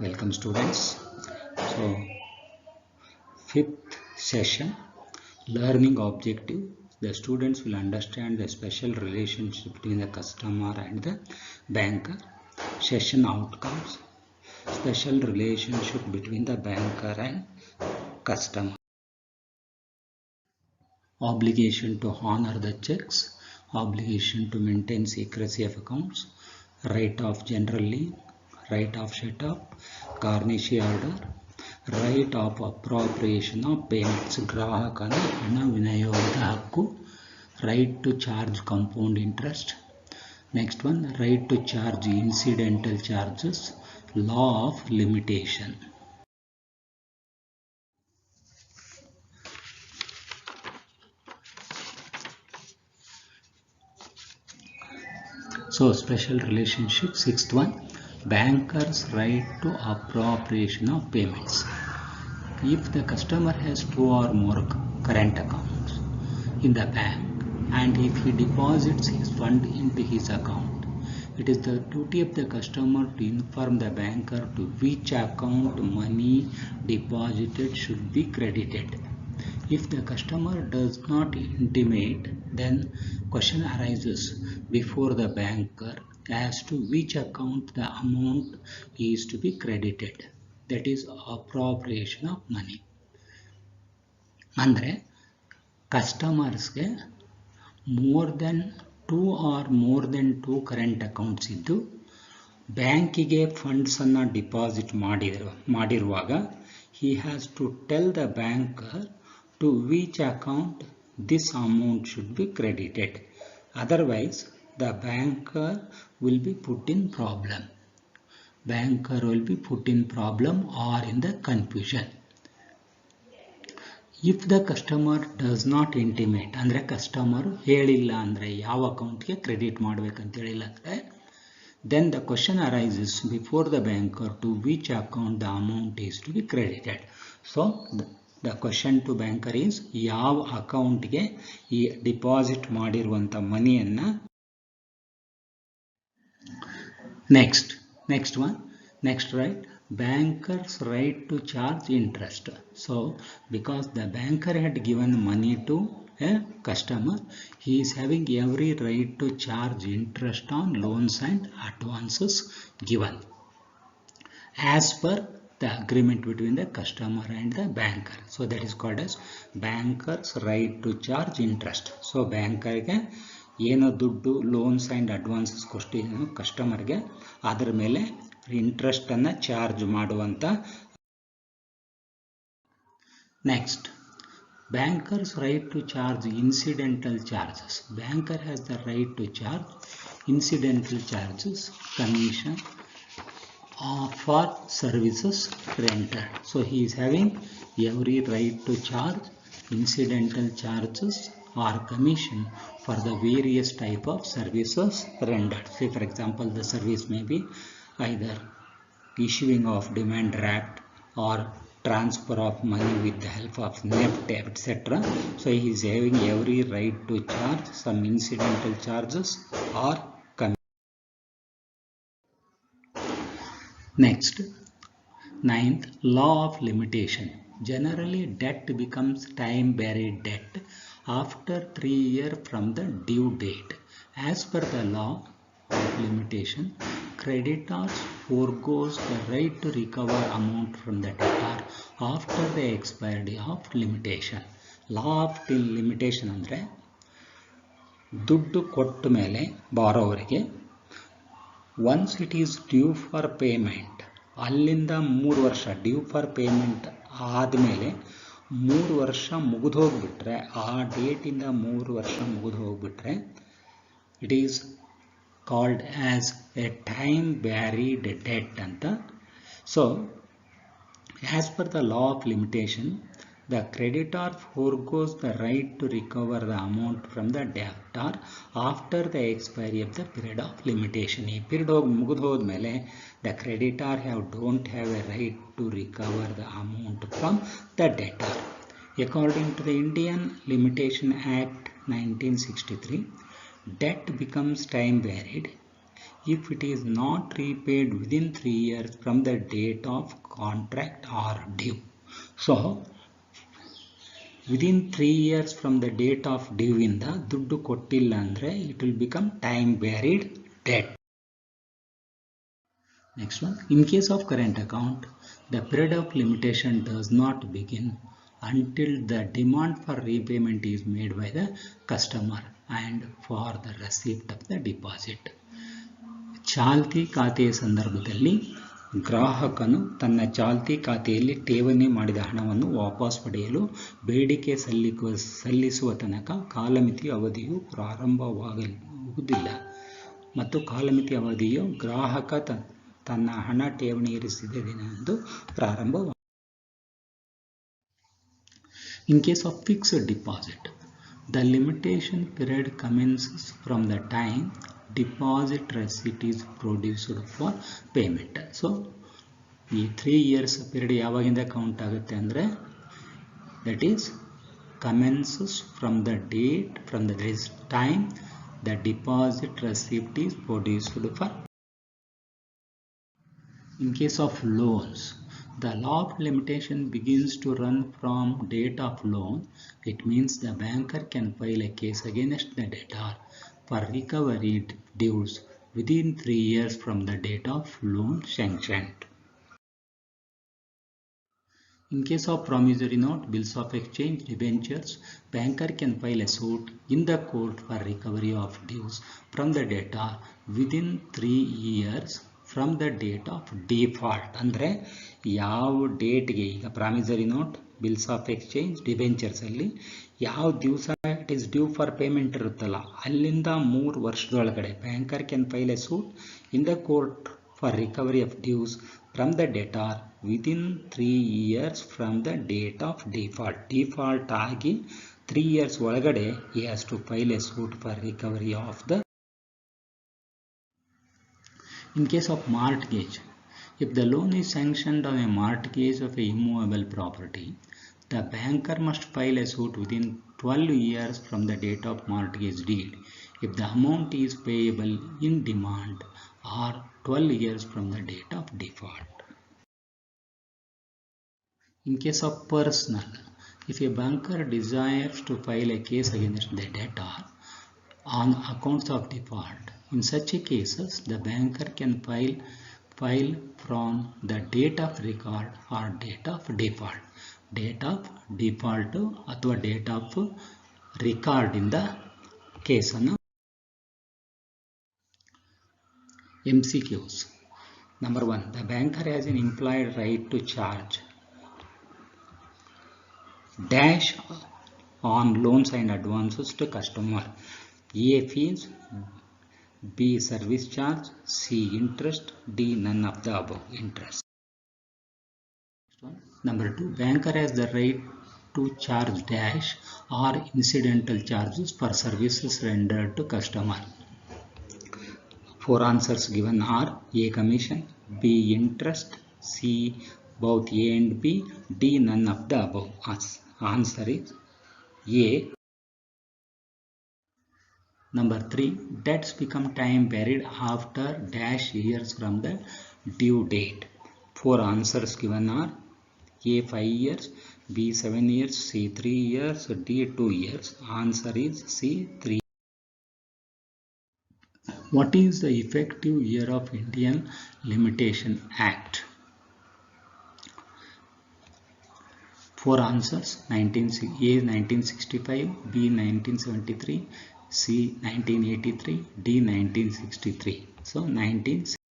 Welcome students. So fifth session, learning objective. The students will understand the special relationship between the customer and the banker. Session outcomes, special relationship between the banker and customer. Obligation to honor the checks, obligation to maintain secrecy of accounts, right of general lien, right of shut-up, garnish order, right of appropriation of payments, ಗ್ರಾಹಕನ ಹಣ ವಿನಿಯೋಗದ ಹಕ್ಕು, right to charge compound interest. Next one, right to charge incidental charges, law of limitation. So special relationship, sixth one, banker's right to appropriation of payments. If the customer has 2 or more current accounts in the bank and if he deposits his fund into his account, it is the duty of the customer to inform the banker to which account money deposited should be credited. If the customer does not intimate, then question arises before the banker as to which account the amount is to be credited. That is appropriation of money. ಅಂದರೆ ಕಸ್ಟಮರ್ಸ್ಗೆ more than 2 or more than 2 current accounts ಇದ್ದು ಬ್ಯಾಂಕಿಗೆ ಫಂಡ್ಸನ್ನು deposit ಮಾಡಿರುವಾಗ he has to tell the banker to which account this amount should be credited. Otherwise, the banker will be put in problem. Banker will be put in problem or in the confusion. If the customer does not intimate, ಅಂದರೆ customer ಹೇಳಿಲ್ಲ ಅಂದರೆ ಯಾವ ಅಕೌಂಟ್ಗೆ credit ಮಾಡಬೇಕಂತ ಹೇಳಿಲ್ಲ ಅಂದರೆ then the question arises before the banker to which account the amount is to be credited. So the question to banker is ಯಾವ ಅಕೌಂಟ್ಗೆ ಈ ಡಿಪಾಸಿಟ್ ಮಾಡಿರುವಂಥ ಮನಿಯನ್ನು next right, banker's right to charge interest. So because the banker had given money to a customer, he is having every right to charge interest on loans and advances given as per the agreement between the customer and the banker. So that is called as banker's right to charge interest. So banker ಗೆ ಏನು ದುಡ್ಡು loans and advances ಕೊಟ್ಟಿದ್ದೀನೋ ಕಸ್ಟಮರ್ಗೆ ಅದರ ಮೇಲೆ ಇಂಟ್ರೆಸ್ಟನ್ನು charge ಮಾಡುವಂಥ. Next, bankers right to charge incidental charges. Banker has the right to charge incidental charges, commission for services rendered. So he is having every right to charge incidental charges or commission for the various type of services rendered. Say for example, the service may be either issuing of demand draft or transfer of money with the help of NEFT, etc. So he is having every right to charge some incidental charges or commission. Next, ninth, law of limitation. Generally, debt becomes time-buried debt after 3 years from the due date. As per the law of limitation, creditors foregoes the right to recover amount from the debtor after the expiry of limitation. Law of limitation ಅಂದರೆ ದುಡ್ಡು ಕೊಟ್ಟ ಮೇಲೆ ಬಾರೋವರಿಗೆ once it is due for payment, ಅಲ್ಲಿಂದ 3 ವರ್ಷ due for payment ಆದಮೇಲೆ 3 ವರ್ಷ ಮುಗಿದು ಹೋಗ್ಬಿಟ್ರೆ, ಆ ಡೇಟಿಂದ 3 ವರ್ಷ ಮುಗಿದು ಹೋಗ್ಬಿಟ್ರೆ it is called as a time barred debt ಅಂತ. So as per the law of limitation, the creditor foregoes the right to recover the amount from the debtor after the expiry of the period of limitation. ಈ period ಮುಗಿದು ಹೋದ್ಮೇಲೆ the creditor don't have a right to recover the amount from the debtor. According to the Indian Limitation Act 1963, debt becomes time varied if it is not repaid within 3 years from the date of contract or due. So, within 3 years from the date of due ಇಂದ ದುಡ್ಡು ಕೊಟ್ಟಿಲ್ಲ ಅಂದ್ರೆ it will become time buried debt. Next one, in case of current account, the period of limitation does not begin until the demand for repayment is made by the customer and for the receipt of the deposit. ಚಾಲ್ತಿ ಖಾತೆಯ ಸಂದರ್ಭದಲ್ಲಿ ಗ್ರಾಹಕನು ತನ್ನ ಚಾಲ್ತಿ ಖಾತೆಯಲ್ಲಿ ಠೇವಣಿ ಮಾಡಿದ ಹಣವನ್ನು ವಾಪಸ್ ಪಡೆಯಲು ಬೇಡಿಕೆ ಸಲ್ಲಿಸುವ ತನಕ ಕಾಲಮಿತಿ ಅವಧಿಯು ಪ್ರಾರಂಭವಾಗುವುದಿಲ್ಲ ಮತ್ತು ಕಾಲಮಿತಿ ಅವಧಿಯು ಗ್ರಾಹಕ ತನ್ನ ಹಣ ಠೇವಣಿ ಇರಿಸಿದ ದಿನದಂದು ಪ್ರಾರಂಭವಾಗುತ್ತದೆ. In case of fixed deposit, the limitation period commences from the time deposit receipt is produced for payment. So, ಈ 3 years period ಯಾವಾಗಿಂದ ಕೌಂಟ್ ಆಗುತ್ತೆ ಅಂದರೆ that is commences from the date from the time the deposit receipt is produced for. In case of loans, the law of limitation begins to run from date of loan. It means the banker can file a case against the debtor for recovery dues within 3 years from the date of loan sanctioned. In case of promissory note, bills of exchange, debentures, banker can file a suit in the court for recovery of dues from the debtor within 3 years from the date of default. ಅಂದರೆ ಯಾವ ಡೇಟ್ಗೆ ಈಗ promissory note, bills of exchange, debentures ಅಲ್ಲಿ ಯಾವ ದಿವಸ it is due for payment ಇರುತ್ತಲ್ಲ ಅಲ್ಲಿಂದ 3 ವರ್ಷದೊಳಗಡೆ banker can file a suit in the court for recovery of dues from the debtor within 3 years from the date of default. Default ಆಗಿ 3 years ಒಳಗಡೆ he has to file a suit for recovery of the. In case of mortgage, if the loan is sanctioned on a mortgage of a immovable property, the banker must file a suit within 12 years from the date of mortgage deed if the amount is payable in demand or 12 years from the date of default. In case of personal, if a banker desires to file a case against the debtor on accounts of default, in such cases the banker can file from the date of record or date of default. Date of default ಅಥವಾ date of record ಇಂದ ಕೇಸನ್ನು. MCQs. Number 1. The banker has an implied right to charge dash on loans and advances to customer. A. Fees, B. Service charge, C. Interest, D. None of the above. Interest. Number 2. Banker has the right to charge dash or incidental charges for services rendered to customer. 4 answers given are A. Commission, B. Interest, C. Both A and B, D. None of the above. Answer is A. Number 3. Debts become time buried after dash years from the due date. 4 answers given are A. 5 years, B. 7 years, C. 3 years, D. 2 years. Answer is C. 3. What is the effective year of Indian Limitation Act? 4 answers. A. 1965, B. 1973, C. 1983, D. 1963. So 1963.